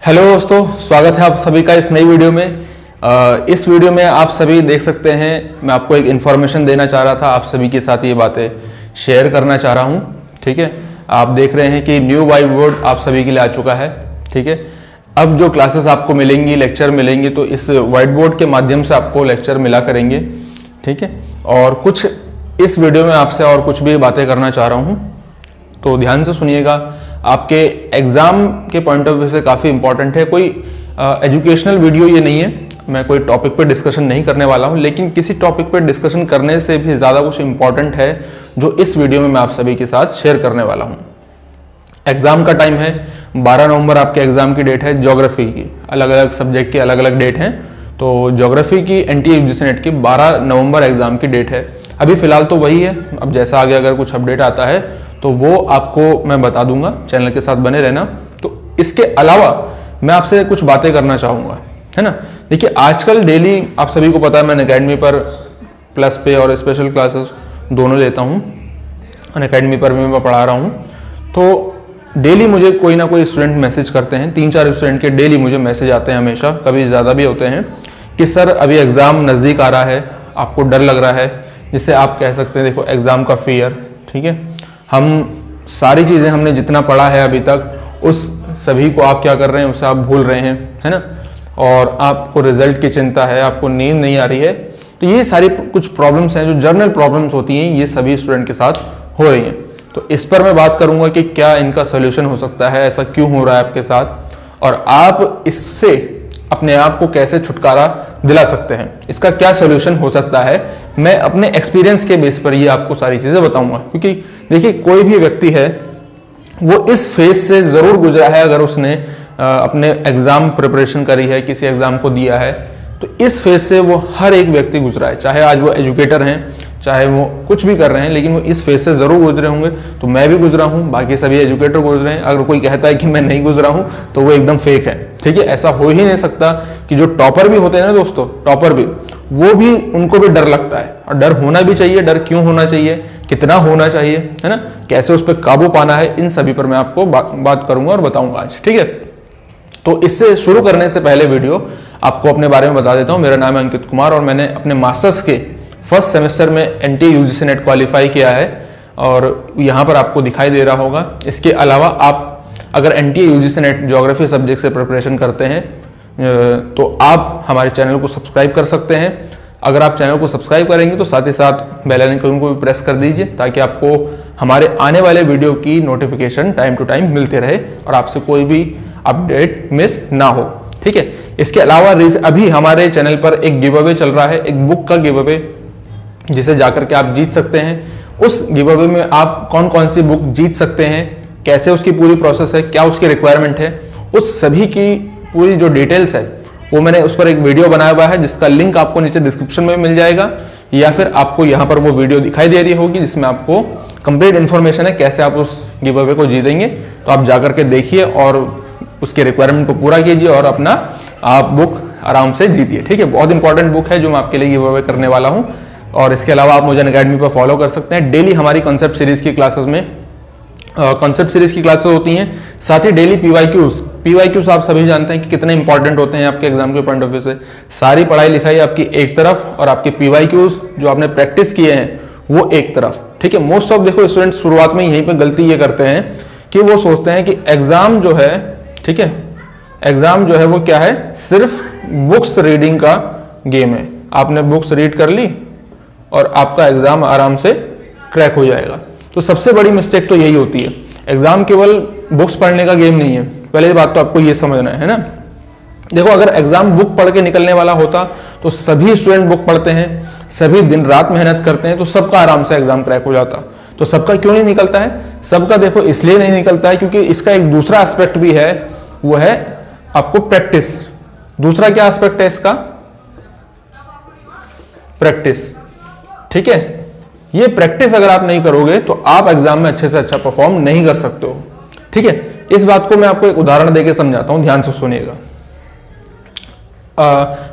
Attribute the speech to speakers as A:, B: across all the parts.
A: Hello दोस्तों, स्वागत है आप सभी का इस नई वीडियो में। इस वीडियो में आप सभी देख सकते हैं, मैं आपको एक इन्फॉर्मेशन देना चाह रहा था, आप सभी के साथ ये बातें शेयर करना चाह रहा हूँ। ठीक है, आप देख रहे हैं कि न्यू वाइट बोर्ड आप सभी के लिए आ चुका है। ठीक है, अब जो क्लासेस आपको मिलेंगी, लेक्चर मिलेंगे, तो इस वाइट बोर्ड के माध्यम से आपको लेक्चर मिला करेंगे। ठीक है, और कुछ इस वीडियो में आपसे और कुछ भी बातें करना चाह रहा हूँ, तो ध्यान से सुनिएगा। आपके एग्जाम के पॉइंट ऑफ व्यू से काफ़ी इंपॉर्टेंट है। कोई एजुकेशनल वीडियो ये नहीं है, मैं कोई टॉपिक पर डिस्कशन नहीं करने वाला हूँ, लेकिन किसी टॉपिक पर डिस्कशन करने से भी ज़्यादा कुछ इंपॉर्टेंट है जो इस वीडियो में मैं आप सभी के साथ शेयर करने वाला हूँ। एग्जाम का टाइम है 12 नवंबर, आपके एग्जाम की डेट है। ज्योग्राफी की अलग अलग सब्जेक्ट की अलग अलग डेट हैं, तो ज्योग्राफी की एनटीए यूजीसी नेट की 12 नवंबर एग्जाम की डेट है। अभी फिलहाल तो वही है, अब जैसा आगे अगर कुछ अपडेट आता है तो वो आपको मैं बता दूंगा, चैनल के साथ बने रहना। तो इसके अलावा मैं आपसे कुछ बातें करना चाहूँगा, है ना। देखिए, आजकल डेली आप सभी को पता है, मैं अकेडमी पर प्लस पे और स्पेशल क्लासेस दोनों लेता हूँ। अकेडमी पर भी मैं पढ़ा रहा हूँ, तो डेली मुझे कोई ना कोई स्टूडेंट मैसेज करते हैं। 3-4 स्टूडेंट के डेली मुझे मैसेज आते हैं, हमेशा, कभी ज़्यादा भी होते हैं, कि सर अभी एग्ज़ाम नज़दीक आ रहा है, आपको डर लग रहा है, जिससे आप कह सकते हैं, देखो, एग्ज़ाम का फियर। ठीक है, हम सारी चीज़ें हमने जितना पढ़ा है अभी तक, उस सभी को आप क्या कर रहे हैं, उसे आप भूल रहे हैं, है ना। और आपको रिजल्ट की चिंता है, आपको नींद नहीं आ रही है। तो ये सारी कुछ प्रॉब्लम्स हैं जो जर्नल प्रॉब्लम्स होती हैं, ये सभी स्टूडेंट के साथ हो रही हैं। तो इस पर मैं बात करूंगा कि क्या इनका सोल्यूशन हो सकता है, ऐसा क्यों हो रहा है आपके साथ, और आप इससे अपने आप को कैसे छुटकारा दिला सकते हैं, इसका क्या सोल्यूशन हो सकता है। मैं अपने एक्सपीरियंस के बेस पर ये आपको सारी चीज़ें बताऊंगा, क्योंकि देखिए, कोई भी व्यक्ति है वो इस फेज से ज़रूर गुजरा है। अगर उसने अपने एग्ज़ाम प्रिपरेशन करी है, किसी एग्ज़ाम को दिया है, तो इस फेज से वो हर एक व्यक्ति गुजरा है। चाहे आज वो एजुकेटर हैं, चाहे वो कुछ भी कर रहे हैं, लेकिन वो इस फेज से ज़रूर गुजरे होंगे। तो मैं भी गुजरा हूँ, बाकी सभी एजुकेटर गुजरे हैं। अगर कोई कहता है कि मैं नहीं गुजरा हूँ, तो वो एकदम फेक है। ठीक है, ऐसा हो ही नहीं सकता कि जो टॉपर भी होते हैं ना दोस्तों, टॉपर भी, वो भी, उनको भी डर लगता है, और डर होना भी चाहिए। डर क्यों होना चाहिए, कितना होना चाहिए, है ना, कैसे उस पर काबू पाना है, इन सभी पर मैं आपको बात करूंगा और बताऊंगा आज। ठीक है, तो इससे शुरू करने से पहले वीडियो आपको अपने बारे में बता देता हूं। मेरा नाम है अंकित कुमार और मैंने अपने मास्टर्स के फर्स्ट सेमेस्टर में एनटीए यूजीसी नेट क्वालिफाई किया है, और यहाँ पर आपको दिखाई दे रहा होगा। इसके अलावा आप अगर NTA UGC net geography subject से प्रिपरेशन करते हैं, तो आप हमारे चैनल को सब्सक्राइब कर सकते हैं। अगर आप चैनल को सब्सक्राइब करेंगे तो साथ ही साथ बेल आइकन को भी प्रेस कर दीजिए, ताकि आपको हमारे आने वाले वीडियो की नोटिफिकेशन टाइम टू टाइम मिलते रहे और आपसे कोई भी अपडेट मिस ना हो। ठीक है, इसके अलावा अभी हमारे चैनल पर एक गिव अवे चल रहा है, एक बुक का गिव अवे, जिसे जाकर के आप जीत सकते हैं। उस गिव अवे में आप कौन कौन सी बुक जीत सकते हैं, कैसे उसकी पूरी प्रोसेस है, क्या उसकी रिक्वायरमेंट है, उस सभी की पूरी जो डिटेल्स है, वो मैंने उस पर एक वीडियो बनाया हुआ है, जिसका लिंक आपको नीचे डिस्क्रिप्शन में मिल जाएगा, या फिर आपको यहाँ पर वो वीडियो दिखाई दे रही होगी, जिसमें आपको कंप्लीट इन्फॉर्मेशन है कैसे आप उस गिव अवे को जीतेंगे। तो आप जाकर के देखिए और उसके रिक्वायरमेंट को पूरा कीजिए और अपना आप बुक आराम से जीतिए। ठीक है, बहुत इंपॉर्टेंट बुक है जो मैं आपके लिए गिव अवे करने वाला हूँ। और इसके अलावा आप मुझे अकेडमी पर फॉलो कर सकते हैं। डेली हमारी कॉन्सेप्ट सीरीज की क्लासेस में कॉन्सेप्ट सीरीज की क्लासेस होती हैं, साथ ही डेली पीवाईक्यूज आप सभी जानते हैं कि कितने इंपॉर्टेंट होते हैं आपके एग्जाम के पॉइंट ऑफ व्यू से। सारी पढ़ाई लिखाई आपकी एक तरफ और आपके पीवाईक्यूज जो आपने प्रैक्टिस किए हैं वो एक तरफ। ठीक है, मोस्ट ऑफ देखो स्टूडेंट शुरुआत में यहीं पे गलती ये करते हैं कि वो सोचते हैं कि एग्जाम जो है, ठीक है, एग्जाम जो है वो क्या है, सिर्फ बुक्स रीडिंग का गेम है। आपने बुक्स रीड कर ली और आपका एग्जाम आराम से क्रैक हो जाएगा। तो सबसे बड़ी मिस्टेक तो यही होती है। एग्जाम केवल बुक्स पढ़ने का गेम नहीं है, पहले बात तो आपको ये समझना है ना। देखो, अगर एग्जाम बुक पढ़ के निकलने वाला होता तो सभी स्टूडेंट बुक पढ़ते हैं, सभी दिन रात मेहनत करते हैं, तो सबका आराम से एग्जाम क्रैक हो जाता। तो सबका क्यों नहीं निकलता है? सबका देखो इसलिए नहीं निकलता है क्योंकि इसका एक दूसरा एस्पेक्ट भी है, वो है आपको प्रैक्टिस। दूसरा क्या एस्पेक्ट है इसका? प्रैक्टिस। ठीक है, ये प्रैक्टिस अगर आप नहीं करोगे तो आप एग्जाम में अच्छे से अच्छा परफॉर्म नहीं कर सकते हो। ठीक है, इस बात को मैं आपको एक उदाहरण देके समझाता हूं, ध्यान से सुनिएगा।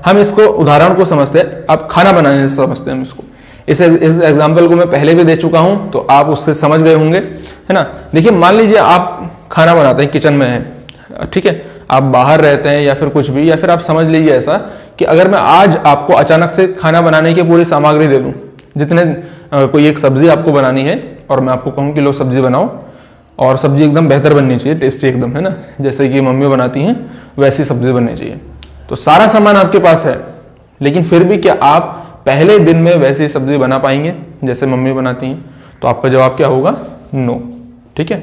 A: हम इसको उदाहरण को समझते हैं, आप खाना बनाने से समझते हैं हम इसको। इस एग्जाम्पल को मैं पहले भी दे चुका हूं, तो आप उससे समझ गए होंगे, है ना। देखिए, मान लीजिए आप खाना बनाते हैं, किचन में है, ठीक है, आप बाहर रहते हैं या फिर कुछ भी, या फिर आप समझ लीजिए ऐसा कि अगर मैं आज आपको अचानक से खाना बनाने की पूरी सामग्री दे दूं, जितने कोई एक सब्जी आपको बनानी है और मैं आपको कहूं कि लो सब्जी बनाओ, और सब्जी एकदम बेहतर बननी चाहिए, टेस्टी एकदम, है ना, जैसे कि मम्मी बनाती हैं वैसी सब्जी बननी चाहिए, तो सारा सामान आपके पास है, लेकिन फिर भी क्या आप पहले दिन में वैसी सब्जी बना पाएंगे जैसे मम्मी बनाती हैं? तो आपका जवाब क्या होगा? नो। ठीक है,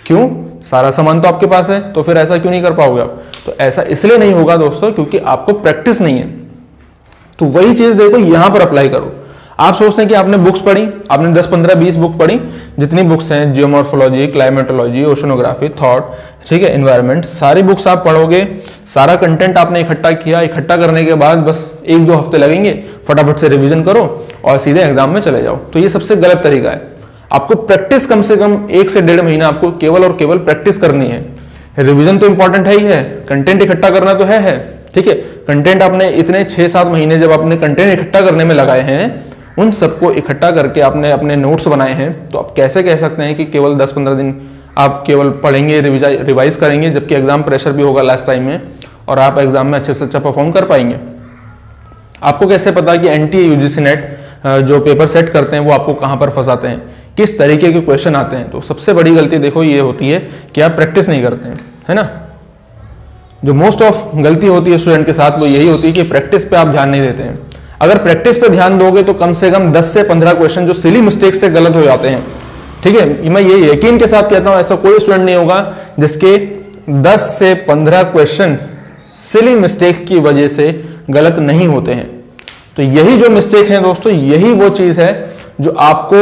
A: क्यों? सारा सामान तो आपके पास है, तो फिर ऐसा क्यों नहीं कर पाओगे आप? तो ऐसा इसलिए नहीं होगा दोस्तों क्योंकि आपको प्रैक्टिस नहीं है। तो वही चीज देखो यहां पर अप्लाई करो। आप सोचते हैं कि आपने बुक्स पढ़ी, आपने 10, 15, 20 बुक पढ़ी, जितनी बुक्स हैं, जियोमॉर्फोलॉजी, क्लाइमेटोलॉजी, ओशनोग्राफी, थॉट, ठीक है, एनवायरनमेंट, सारी बुक्स आप पढ़ोगे, सारा कंटेंट आपने इकट्ठा किया, इकट्ठा करने के बाद बस 1-2 हफ्ते लगेंगे, फटाफट से रिवीजन करो और सीधे एग्जाम में चले जाओ। तो ये सबसे गलत तरीका है। आपको प्रैक्टिस कम से कम 1 से 1.5 महीना आपको केवल और केवल प्रैक्टिस करनी है। रिवीजन तो इंपॉर्टेंट है ही है, कंटेंट इकट्ठा करना तो है, ठीक है। कंटेंट आपने इतने 6-7 महीने जब आपने कंटेंट इकट्ठा करने में लगाए हैं, उन सबको इकट्ठा करके आपने अपने नोट्स बनाए हैं, तो आप कैसे कह सकते हैं कि केवल 10-15 दिन आप केवल पढ़ेंगे, रिवाइज करेंगे, जबकि एग्जाम प्रेशर भी होगा लास्ट टाइम में और आप एग्जाम में अच्छे से अच्छा परफॉर्म कर पाएंगे? आपको कैसे पता कि एनटीए, यूजीसी नेट जो पेपर सेट करते हैं वो आपको कहां पर फंसाते हैं, किस तरीके के क्वेश्चन आते हैं? तो सबसे बड़ी गलती देखो ये होती है कि आप प्रैक्टिस नहीं करते हैं, है ना। जो मोस्ट ऑफ गलती होती है स्टूडेंट के साथ वो यही होती है कि प्रैक्टिस पे आप ध्यान नहीं देते हैं। अगर प्रैक्टिस पे ध्यान दोगे तो कम से कम 10 से 15 क्वेश्चन जो सिली मिस्टेक से गलत हो जाते हैं, ठीक है, मैं ये यकीन के साथ कहता हूं ऐसा कोई स्टूडेंट नहीं होगा जिसके 10 से 15 क्वेश्चन सिली मिस्टेक की वजह से गलत नहीं होते हैं। तो यही जो मिस्टेक है दोस्तों, यही वो चीज है जो आपको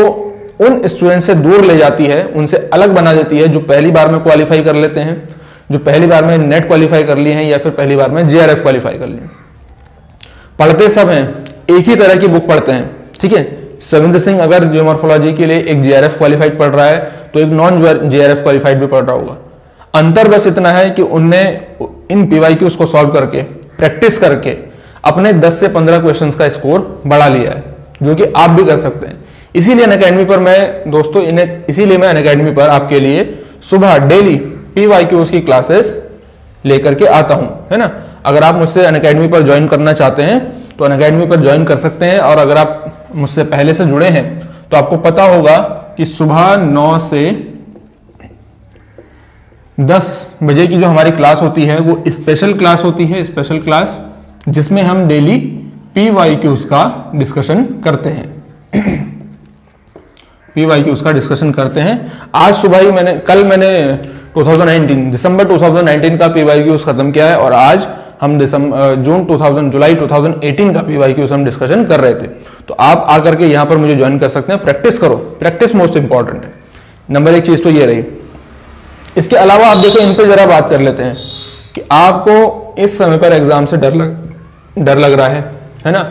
A: उन स्टूडेंट से दूर ले जाती है, उनसे अलग बना देती है, जो पहली बार में क्वालिफाई कर लेते हैं, जो पहली बार में नेट क्वालिफाई कर लिए हैं या फिर पहली बार में जेआरएफ क्वालिफाई कर लिए। पढ़ते सब हैं, एक ही तरह की बुक पढ़ते हैं, ठीक है। सविंद्र सिंह अगर जियोमॉर्फोलॉजी के लिए एक जेआरएफ क्वालिफाइड पढ़ रहा है तो एक नॉन जेआरएफ क्वालिफाइड भी पढ़ रहा होगा। अंतर बस इतना है कि उनने इन पीवाईक्यूज को सॉल्व करके, प्रैक्टिस करके अपने 10 से 15 क्वेश्चंस का स्कोर बढ़ा लिया है, जो कि आप भी कर सकते हैं। इसीलिए अनअकैडमी पर मैं दोस्तों इसीलिए मैं अनअकैडमी पर आपके लिए सुबह डेली पीवाईक्यूज की क्लासेस लेकर के आता हूं, है ना। अगर आप मुझसे अनअकैडमी पर ज्वाइन करना चाहते हैं तो अनअकैडमी पर ज्वाइन कर सकते हैं, और अगर आप मुझसे पहले से जुड़े हैं तो आपको पता होगा कि सुबह 9 से 10 बजे की जो हमारी क्लास होती है वो स्पेशल क्लास होती है, स्पेशल क्लास जिसमें हम डेली पीवाईक्यूज का डिस्कशन करते हैं। पीवाईक्यूज का डिस्कशन करते हैं। आज सुबह ही कल मैंने 2019 दिसंबर 2019 का पीवाईक्यूज खत्म किया है, और आज हम जुलाई 2018 का पीवाईक्यूज हम डिस्कशन कर रहे थे। तो आप आकर के यहाँ पर मुझे ज्वाइन कर सकते हैं। प्रैक्टिस करो, प्रैक्टिस मोस्ट इंपॉर्टेंट है। नंबर 1 चीज तो ये रही। इसके अलावा आप देखो, इन पे जरा बात कर लेते हैं कि आपको इस समय पर एग्जाम से डर लग रहा है ना।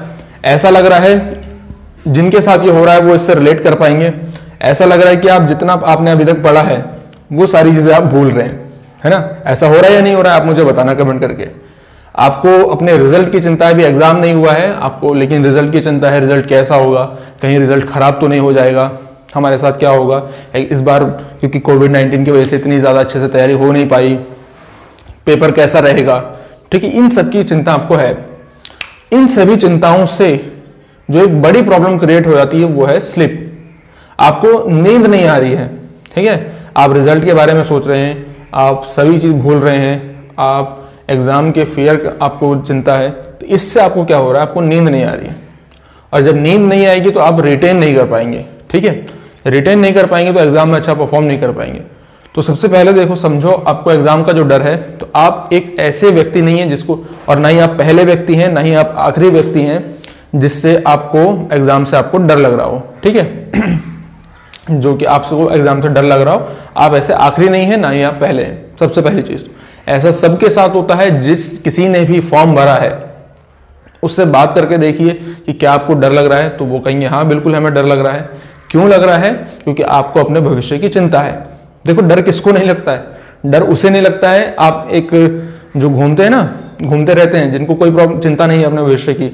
A: ऐसा लग रहा है जिनके साथ ये हो रहा है वो इससे रिलेट कर पाएंगे। ऐसा लग रहा है कि आप जितना आपने अभी तक पढ़ा है वो सारी चीजें आप भूल रहे हैं, है ना। ऐसा हो रहा है या नहीं हो रहा है, आप मुझे बताना कमेंट करके। आपको अपने रिजल्ट की चिंता है, अभी एग्जाम नहीं हुआ है आपको, लेकिन रिजल्ट की चिंता है, रिजल्ट कैसा होगा, कहीं रिजल्ट खराब तो नहीं हो जाएगा, हमारे साथ क्या होगा इस बार, क्योंकि कोविड-19 की वजह से इतनी ज्यादा अच्छे से तैयारी हो नहीं पाई, पेपर कैसा रहेगा, ठीक है। इन सब की चिंता आपको है। इन सभी चिंताओं से जो एक बड़ी प्रॉब्लम क्रिएट हो जाती है वो है स्लिप। आपको नींद नहीं आ रही है, ठीक है। आप रिजल्ट के बारे में सोच रहे हैं, आप सभी चीज भूल रहे हैं, आप एग्जाम के फियर आपको चिंता है, तो इससे आपको क्या हो रहा है, आपको नींद नहीं आ रही है। और जब नींद नहीं आएगी तो आप रिटेन नहीं कर पाएंगे, ठीक है। रिटेन नहीं कर पाएंगे तो एग्जाम में अच्छा परफॉर्म नहीं कर पाएंगे। तो सबसे पहले देखो, समझो आपको एग्जाम का जो डर है, तो आप एक ऐसे व्यक्ति नहीं है जिसको, और ना ही आप पहले व्यक्ति हैं ना ही आप आखिरी व्यक्ति हैं जिससे आपको एग्जाम से आपको डर लग रहा हो, ठीक है। जो कि आपको एग्जाम से डर लग रहा हो, आप ऐसे आखिरी नहीं है ना ही आप पहले हैं। सबसे पहली चीज ऐसा सबके साथ होता है। जिस किसी ने भी फॉर्म भरा है उससे बात करके देखिए कि क्या आपको डर लग रहा है, तो वो कहेंगे हाँ बिल्कुल हमें डर लग रहा है। क्यों लग रहा है? क्योंकि आपको अपने भविष्य की चिंता है। देखो, डर किसको नहीं लगता है? डर उसे नहीं लगता है, आप एक जो घूमते हैं ना, घूमते रहते हैं, जिनको कोई प्रॉब्लम चिंता नहीं है अपने भविष्य की,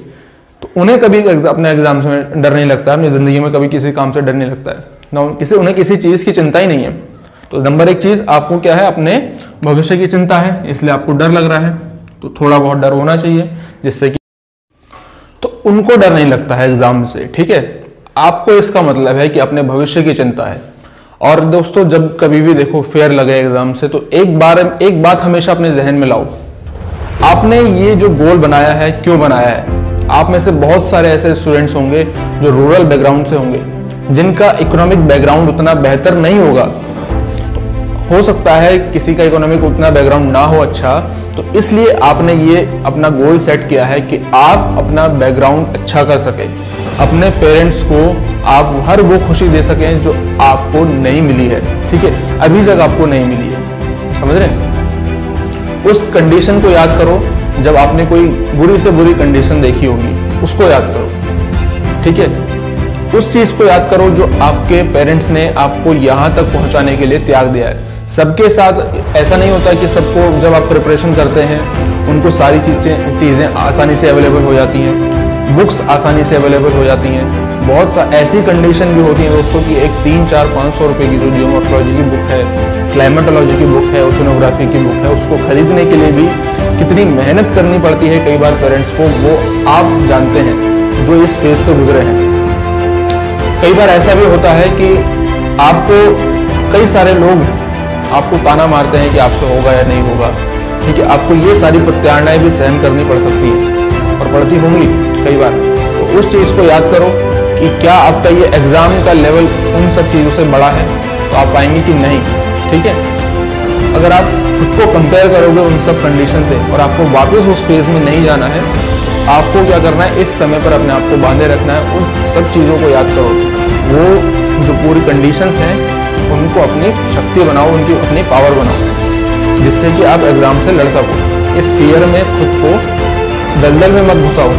A: तो उन्हें कभी अपने एग्जाम में डर नहीं लगता है, अपनी जिंदगी में कभी किसी काम से डर नहीं लगता है ना, उन्हें किसी चीज की चिंता ही नहीं है। तो नंबर एक चीज आपको क्या है, अपने भविष्य की चिंता है, इसलिए आपको डर लग रहा है। तो थोड़ा बहुत डर होना चाहिए जिससे कि, तो उनको डर नहीं लगता है एग्जाम से, ठीक है। आपको इसका मतलब है कि अपने भविष्य की चिंता है। और दोस्तों जब कभी भी देखो फेयर लगे एग्जाम से, तो एक बात हमेशा अपने जहन में लाओ, आपने ये जो गोल बनाया है क्यों बनाया है। आप में से बहुत सारे ऐसे स्टूडेंट्स होंगे जो रूरल बैकग्राउंड से होंगे, जिनका इकोनॉमिक बैकग्राउंड उतना बेहतर नहीं होगा। हो सकता है किसी का इकोनॉमिक उतना बैकग्राउंड ना हो अच्छा, तो इसलिए आपने ये अपना गोल सेट किया है कि आप अपना बैकग्राउंड अच्छा कर सके, अपने पेरेंट्स को आप हर वो खुशी दे सकें जो आपको नहीं मिली है, ठीक है, अभी तक आपको नहीं मिली है। समझ रहे हैं? उस कंडीशन को याद करो जब आपने कोई बुरी से बुरी कंडीशन देखी होगी, उसको याद करो, ठीक है। उस चीज को याद करो जो आपके पेरेंट्स ने आपको यहां तक पहुंचाने के लिए त्याग दिया है। सबके साथ ऐसा नहीं होता कि सबको जब आप प्रिपरेशन करते हैं उनको सारी चीज़ें आसानी से अवेलेबल हो जाती हैं, बुक्स आसानी से अवेलेबल हो जाती हैं। बहुत सा ऐसी कंडीशन भी होती है दोस्तों कि एक 300-400-500 रुपए की जो जियोमॉर्फोलॉजी की बुक है, क्लाइमेटोलॉजी की बुक है, ओशनोग्राफी की बुक है, उसको खरीदने के लिए भी कितनी मेहनत करनी पड़ती है कई बार पेरेंट्स को, वो आप जानते हैं जो इस फेज से गुजरे हैं। कई बार ऐसा भी होता है कि आपको कई सारे लोग आपको ताना मारते हैं कि आपसे होगा या नहीं होगा, ठीक है। आपको ये सारी प्रत्यानाएं भी सहन करनी पड़ सकती है और पड़ती होंगी कई बार। तो उस चीज़ को याद करो कि क्या आपका ये एग्जाम का लेवल उन सब चीज़ों से बड़ा है, तो आप पाएंगे कि नहीं, ठीक है। अगर आप खुद को कंपेयर करोगे उन सब कंडीशन से और आपको वापस उस फेज में नहीं जाना है, आपको क्या करना है, इस समय पर अपने आप को बांधे रखना है। उन सब चीज़ों को याद करो, वो जो पूरी कंडीशंस हैं उनको अपनी शक्ति बनाओ, उनकी अपनी पावर बनाओ, जिससे कि आप एग्जाम से लड़ सको। इस फियर में खुद को दलदल में मत घुसाओ,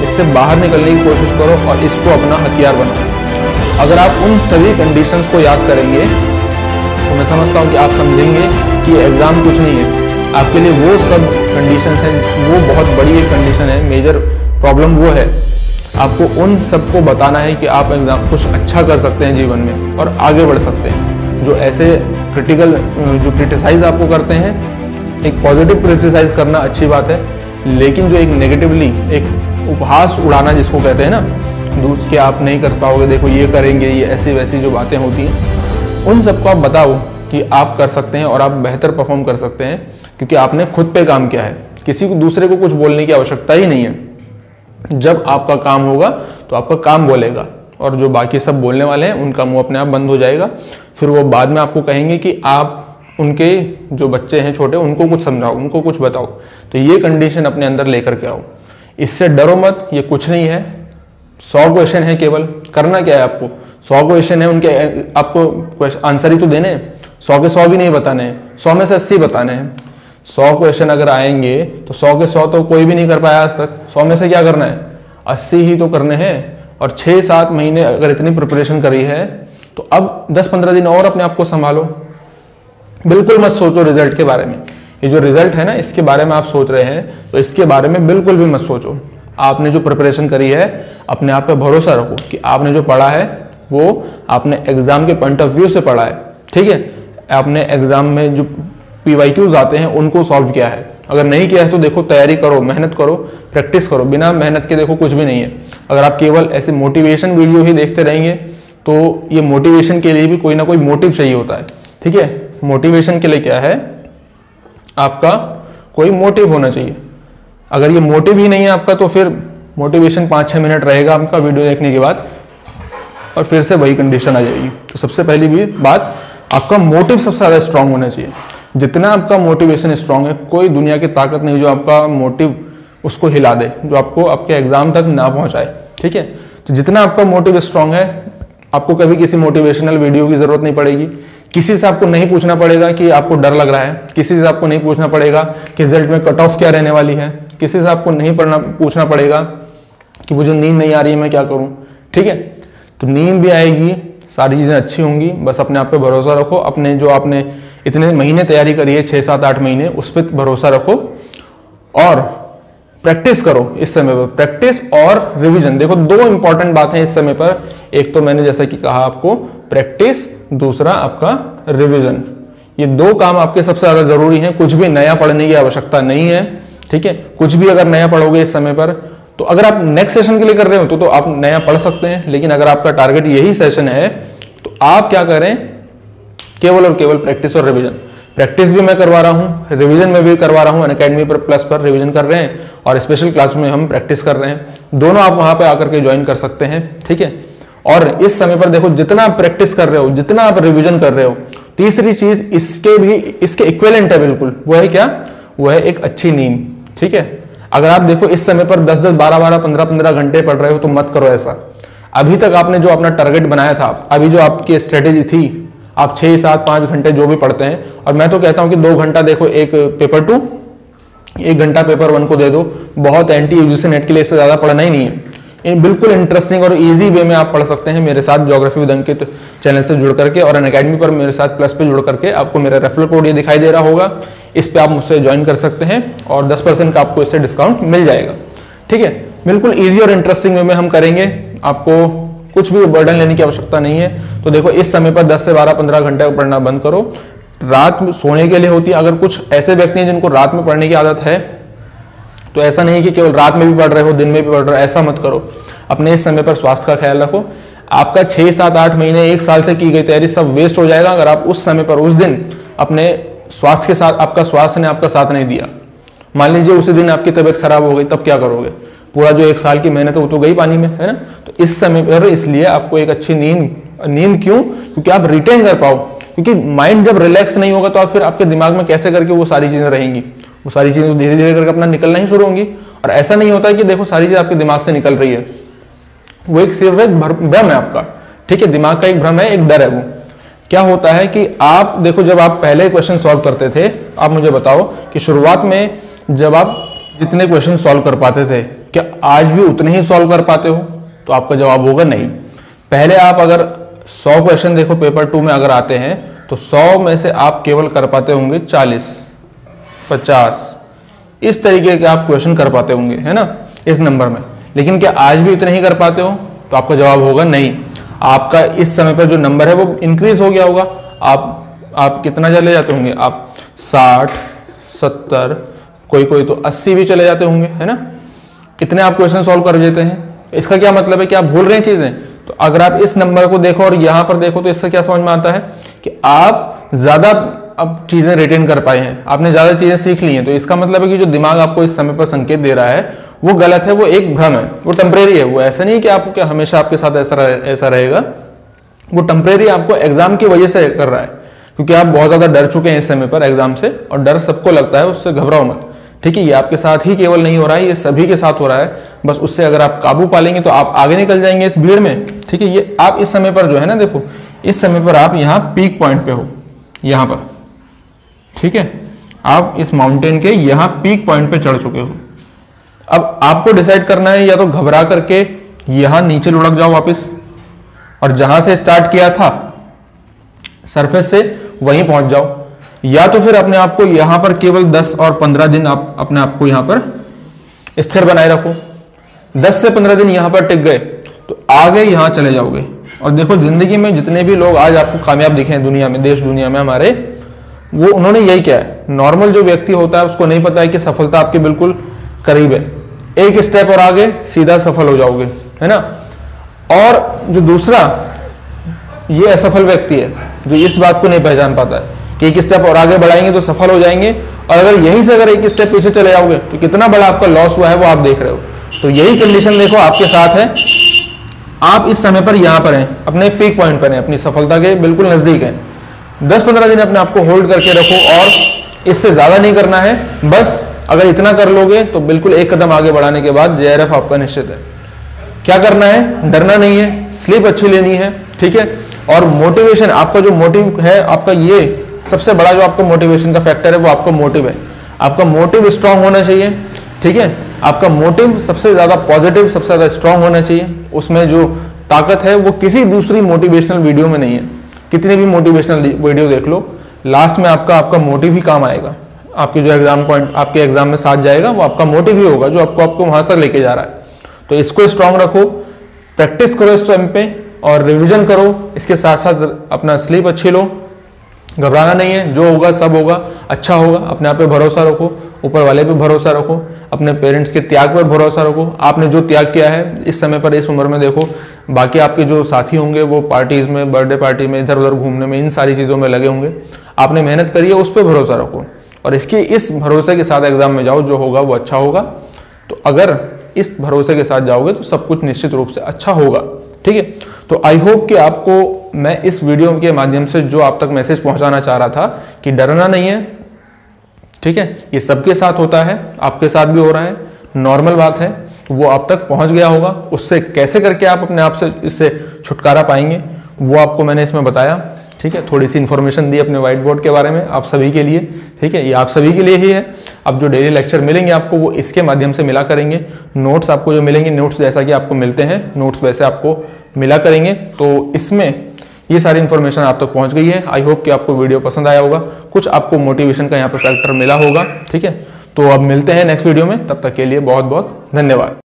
A: इससे बाहर निकलने की कोशिश करो और इसको अपना हथियार बनाओ। अगर आप उन सभी कंडीशंस को याद करेंगे तो मैं समझता हूँ कि आप समझेंगे कि एग्जाम कुछ नहीं है आपके लिए। वो सब कंडीशंस हैं, वो बहुत बड़ी एक कंडीशन है, मेजर प्रॉब्लम वो है। आपको उन सबको बताना है कि आप एग्जाम कुछ अच्छा कर सकते हैं जीवन में और आगे बढ़ सकते हैं। जो ऐसे जो क्रिटिसाइज आपको करते हैं, एक पॉजिटिव क्रिटिसाइज करना अच्छी बात है, लेकिन जो एक नेगेटिवली एक उपहास उड़ाना जिसको कहते हैं ना, कि आप नहीं कर पाओगे, देखो ये करेंगे, ये ऐसी वैसी जो बातें होती हैं, उन सबको आप बताओ कि आप कर सकते हैं और आप बेहतर परफॉर्म कर सकते हैं, क्योंकि आपने खुद पे काम किया है। किसी को दूसरे को कुछ बोलने की आवश्यकता ही नहीं है। जब आपका काम होगा तो आपका काम बोलेगा, और जो बाकी सब बोलने वाले हैं उनका मुंह अपने आप बंद हो जाएगा। फिर वो बाद में आपको कहेंगे कि आप उनके जो बच्चे हैं छोटे, उनको कुछ समझाओ, उनको कुछ बताओ। तो ये कंडीशन अपने अंदर लेकर के आओ, इससे डरो मत। ये कुछ नहीं है, 100 क्वेश्चन है केवल। करना क्या है आपको, 100 क्वेश्चन है, उनके आपको आंसर ही तो देने हैं। 100 के 100 भी नहीं बताने हैं, 100 में से 80 बताने हैं। 100 क्वेश्चन अगर आएंगे तो 100 के 100 तो कोई भी नहीं कर पाया आज तक। 100 में से क्या करना है, 80 ही तो करने हैं। और 6-7 महीने अगर इतनी प्रिपरेशन करी है तो अब 10-15 दिन और अपने आप को संभालो। बिल्कुल मत सोचो रिजल्ट के बारे में। ये जो रिजल्ट है ना, इसके बारे में आप सोच रहे हैं, तो इसके बारे में बिल्कुल भी मत सोचो। आपने जो प्रिपरेशन करी है, अपने आप पे भरोसा रखो कि आपने जो पढ़ा है वो आपने एग्जाम के पॉइंट ऑफ व्यू से पढ़ा है, ठीक है। आपने एग्जाम में जो PYQs आते हैं उनको सॉल्व किया है। अगर नहीं किया है तो देखो, तैयारी करो, मेहनत करो, प्रैक्टिस करो। बिना मेहनत के देखो कुछ भी नहीं है। अगर आप केवल ऐसे मोटिवेशन वीडियो ही देखते रहेंगे तो ये मोटिवेशन के लिए भी कोई ना कोई मोटिव चाहिए होता है, ठीक है। मोटिवेशन के लिए क्या है, आपका कोई मोटिव होना चाहिए। अगर ये मोटिव ही नहीं है आपका, तो फिर मोटिवेशन 5-6 मिनट रहेगा आपका वीडियो देखने के बाद, और फिर से वही कंडीशन आ जाएगी। तो सबसे पहली भी बात, आपका मोटिव सबसे ज़्यादा स्ट्रांग होना चाहिए। जितना आपका मोटिवेशन स्ट्रांग है, कोई दुनिया की ताकत नहीं जो आपका मोटिव उसको हिला दे, जो आपको आपके एग्जाम तक ना पहुंचाए, ठीक है। तो जितना आपका मोटिव स्ट्रांग है, आपको कभी किसी मोटिवेशनल वीडियो की जरूरत नहीं पड़ेगी। किसी से आपको नहीं पूछना पड़ेगा कि आपको डर लग रहा है, किसी से आपको नहीं पूछना पड़ेगा कि रिजल्ट में कट ऑफ क्या रहने वाली है, किसी से आपको नहीं पूछना पड़ेगा कि मुझे नींद नहीं आ रही है, मैं क्या करूं, ठीक है। तो नींद भी आएगी, सारी चीजें अच्छी होंगी। बस अपने आप पे भरोसा रखो। अपने जो आपने इतने महीने तैयारी करी है, 6-7-8 महीने, उस पर भरोसा रखो और प्रैक्टिस करो। इस समय पर प्रैक्टिस और रिवीजन, देखो 2 इंपॉर्टेंट बातें हैं इस समय पर। एक तो मैंने जैसा कि कहा आपको प्रैक्टिस, दूसरा आपका रिवीजन, ये 2 काम आपके सबसे ज्यादा जरूरी हैं। कुछ भी नया पढ़ने की आवश्यकता नहीं है, ठीक है। कुछ भी अगर नया पढ़ोगे इस समय पर, तो अगर आप नेक्स्ट सेशन के लिए कर रहे हो तो आप नया पढ़ सकते हैं, लेकिन अगर आपका टारगेट यही सेशन है तो आप क्या करें, केवल और केवल प्रैक्टिस और रिवीजन। प्रैक्टिस भी मैं करवा रहा हूँ, रिवीजन में भी करवा रहा हूँ। अनअकैडमी पर प्लस पर रिवीजन कर रहे हैं और स्पेशल क्लास में हम प्रैक्टिस कर रहे हैं। दोनों आप वहां पे आकर के ज्वाइन कर सकते हैं, ठीक है। और इस समय पर देखो, जितना आप प्रैक्टिस कर रहे हो, जितना आप रिवीजन कर रहे हो, तीसरी चीज इसके इक्विवेलेंट है बिल्कुल, वो है क्या, वो है एक अच्छी नींद, ठीक है। अगर आप देखो इस समय पर 10-10, 12-12, 15-15 घंटे पढ़ रहे हो तो मत करो ऐसा। अभी तक आपने जो अपना टारगेट बनाया था, अभी जो आपकी स्ट्रेटेजी थी, आप 6, 7, 5 घंटे जो भी पढ़ते हैं, और मैं तो कहता हूं कि 2 घंटा देखो एक पेपर 2, 1 घंटा पेपर 1 को दे दो, बहुत एंटी यूजीसी नेट के लिए इससे ज्यादा पढ़ना ही नहीं है। बिल्कुल इंटरेस्टिंग और इजी वे में आप पढ़ सकते हैं मेरे साथ ज्योग्राफी विद अंकित चैनल से जुड़ करके, और अनअकैडमी पर मेरे साथ प्लस पे जुड़ करके। आपको मेरा रेफरल कोड ये दिखाई दे रहा होगा, इस पे आप मुझसे ज्वाइन कर सकते हैं और 10% का आपको इससे डिस्काउंट मिल जाएगा, ठीक है। बिल्कुल ईजी और इंटरेस्टिंग वे में हम करेंगे, आपको कुछ भी बर्डन लेने की आवश्यकता नहीं है। तो देखो इस समय पर 10 से 12, 15 घंटे पढ़ना बंद करो। रात में सोने के लिए होती है। अगर कुछ ऐसे व्यक्ति हैं जिनको रात में पढ़ने की आदत है, तो ऐसा नहीं कि केवल रात में भी पढ़ रहे हो, दिन में भी पढ़ रहे हो, ऐसा मत करो। अपने इस समय पर स्वास्थ्य का ख्याल रखो। आपका 6, 7, 8 महीने, 1 साल से की गई तैयारी सब वेस्ट हो जाएगा अगर आप उस समय पर, उस दिन अपने स्वास्थ्य के साथ, आपका स्वास्थ्य ने आपका साथ नहीं दिया। मान लीजिए उसी दिन आपकी तबीयत खराब हो गई, तब क्या करोगे? पूरा जो 1 साल की मेहनत है वो तो गई पानी में, है ना। तो इस समय पर इसलिए आपको एक अच्छी नींद क्यों? क्योंकि आप रिटेन कर पाओ। क्योंकि माइंड जब रिलैक्स नहीं होगा तो आप फिर आपके दिमाग में कैसे करके वो सारी चीजें रहेंगी, वो सारी चीजें धीरे धीरे करके अपना निकलना ही शुरू होंगी। और ऐसा नहीं होता है कि देखो सारी चीज आपके दिमाग से निकल रही है, वो एक सिर्फ एक भ्रम है आपका, ठीक है। दिमाग का एक भ्रम है, एक डर है। वो क्या होता है कि आप देखो, जब आप पहले क्वेश्चन सॉल्व करते थे, आप मुझे बताओ कि शुरुआत में जब आप जितने क्वेश्चन सॉल्व कर पाते थे, क्या आज भी उतने ही सॉल्व कर पाते हो? तो आपका जवाब होगा नहीं। पहले आप अगर 100 क्वेश्चन देखो पेपर 2 में अगर आते हैं, तो 100 में से आप केवल कर पाते होंगे 40, 50, इस तरीके के आप क्वेश्चन कर पाते होंगे, है ना, इस नंबर में। लेकिन क्या आज भी इतने ही कर पाते हो? तो आपका जवाब होगा नहीं। आपका इस समय पर जो नंबर है वो इंक्रीज हो गया होगा। आप कितना चले जाते होंगे? आप 60, 70, कोई तो 80 भी चले जाते होंगे, है ना। इतने आप क्वेश्चन सॉल्व कर देते हैं। इसका क्या मतलब है कि आप भूल रहे हैं चीजें। तो अगर आप इस नंबर को देखो और यहां पर देखो, तो इससे क्या समझ में आता है कि आप ज्यादा अब चीजें रिटेन कर पाए हैं, आपने ज्यादा चीजें सीख ली हैं। तो इसका मतलब है कि जो दिमाग आपको इस समय पर संकेत दे रहा है वो गलत है, वो एक भ्रम है, वो टेम्परेरी है। वो ऐसा नहीं कि आपको क्या हमेशा आपके साथ ऐसा रहेगा। वो टेम्परेरी आपको एग्जाम की वजह से कर रहा है, क्योंकि आप बहुत ज्यादा डर चुके हैं इस समय पर एग्जाम से, और डर सबको लगता है, उससे घबराओ मत, ठीक है। ये आपके साथ ही केवल नहीं हो रहा है, ये सभी के साथ हो रहा है। बस उससे अगर आप काबू पा लेंगे तो आप आगे निकल जाएंगे इस भीड़ में, ठीक है। ये आप इस समय पर जो है ना, देखो इस समय पर आप यहाँ पीक पॉइंट पे हो, यहाँ पर, ठीक है। आप इस माउंटेन के यहाँ पीक पॉइंट पे चढ़ चुके हो। अब आपको डिसाइड करना है, या तो घबरा करके यहां नीचे लुढ़क जाओ वापस, और जहां से स्टार्ट किया था सरफेस से वहीं पहुंच जाओ, या तो फिर अपने आप को यहां पर केवल 10 और 15 दिन आप अपने आप को यहां पर स्थिर बनाए रखो। 10 से 15 दिन यहां पर टिक गए तो आगे यहां चले जाओगे। और देखो जिंदगी में जितने भी लोग आज आपको कामयाब दिखे हैं दुनिया में, देश दुनिया में हमारे, वो उन्होंने यही किया है। नॉर्मल जो व्यक्ति होता है उसको नहीं पता है कि सफलता आपके बिल्कुल करीब है, एक स्टेप और आगे सीधा सफल हो जाओगे, है ना। और जो दूसरा ये असफल व्यक्ति है जो इस बात को नहीं पहचान पाता है कि एक स्टेप और आगे बढ़ाएंगे तो सफल हो जाएंगे, और अगर यहीं से अगर एक स्टेप पीछे चले जाओगे तो कितना बड़ा आपका लॉस हुआ है वो आप देख रहे हो। तो यही कंडीशन देखो आपके साथ है। आप इस समय पर यहां पर हैं, अपने पीक पॉइंट पर हैं, अपनी सफलता के बिल्कुल नजदीक हैं। 10-15 दिन अपने आप को होल्ड करके रखो, और इससे ज्यादा नहीं करना है। बस अगर इतना कर लोगे तो बिल्कुल एक कदम आगे बढ़ाने के बाद JRF आपका निश्चित है। क्या करना है? डरना नहीं है, स्लीप अच्छी लेनी है, ठीक है। और मोटिवेशन, आपका जो मोटिव है, आपका ये सबसे बड़ा जो आपका मोटिवेशन का फैक्टर है वो आपका मोटिव है। आपका मोटिव स्ट्रांग होना चाहिए, ठीक है। आपका मोटिव सबसे ज्यादा पॉजिटिव, सबसे ज्यादा स्ट्रांग होना चाहिए। उसमें जो ताकत है वो किसी दूसरी मोटिवेशनल वीडियो में नहीं है। कितनी भी मोटिवेशनल वीडियो देख लो, लास्ट में आपका मोटिव ही काम आएगा। आपके जो एग्जाम पॉइंट आपके एग्जाम में साथ जाएगा वो आपका मोटिव ही होगा जो आपको वहां तक लेके जा रहा है। तो इसको स्ट्रांग रखो, प्रैक्टिस करो इस टाइम पे, और रिवीजन करो। इसके साथ साथ अपना स्लीप अच्छी लो, घबराना नहीं है, जो होगा सब होगा, अच्छा होगा। अपने आप पे भरोसा रखो, ऊपर वाले पे भरोसा रखो, अपने पेरेंट्स के त्याग पर भरोसा रखो। आपने जो त्याग किया है इस समय पर, इस उम्र में, देखो बाकी आपके जो साथी होंगे वो पार्टीज में, बर्थडे पार्टी में, इधर उधर घूमने में, इन सारी चीज़ों में लगे होंगे। आपने मेहनत करी है, उस पर भरोसा रखो और इस भरोसे के साथ एग्जाम में जाओ, जो होगा वो अच्छा होगा। तो अगर इस भरोसे के साथ जाओगे तो सब कुछ निश्चित रूप से अच्छा होगा, ठीक है। तो आई होप कि आपको मैं इस वीडियो के माध्यम से जो आप तक मैसेज पहुंचाना चाह रहा था कि डरना नहीं है, ठीक है। ये सबके साथ होता है, आपके साथ भी हो रहा है, नॉर्मल बात है, वो आप तक पहुंच गया होगा। उससे कैसे करके आप अपने आप से इससे छुटकारा पाएंगे वो आपको मैंने इसमें बताया, ठीक है। थोड़ी सी इन्फॉर्मेशन दी अपने व्हाइट बोर्ड के बारे में आप सभी के लिए, ठीक है। ये आप सभी के लिए ही है। अब जो डेली लेक्चर मिलेंगे आपको वो इसके माध्यम से मिला करेंगे। नोट्स आपको जो मिलेंगे, नोट्स जैसा कि आपको मिलते हैं, नोट्स वैसे आपको मिला करेंगे। तो इसमें ये सारी इन्फॉर्मेशन आप तक पहुंच गई है। आई होप कि आपको वीडियो पसंद आया होगा, कुछ आपको मोटिवेशन का यहाँ पर फैक्टर मिला होगा, ठीक है। तो अब मिलते हैं नेक्स्ट वीडियो में, तब तक के लिए बहुत बहुत धन्यवाद।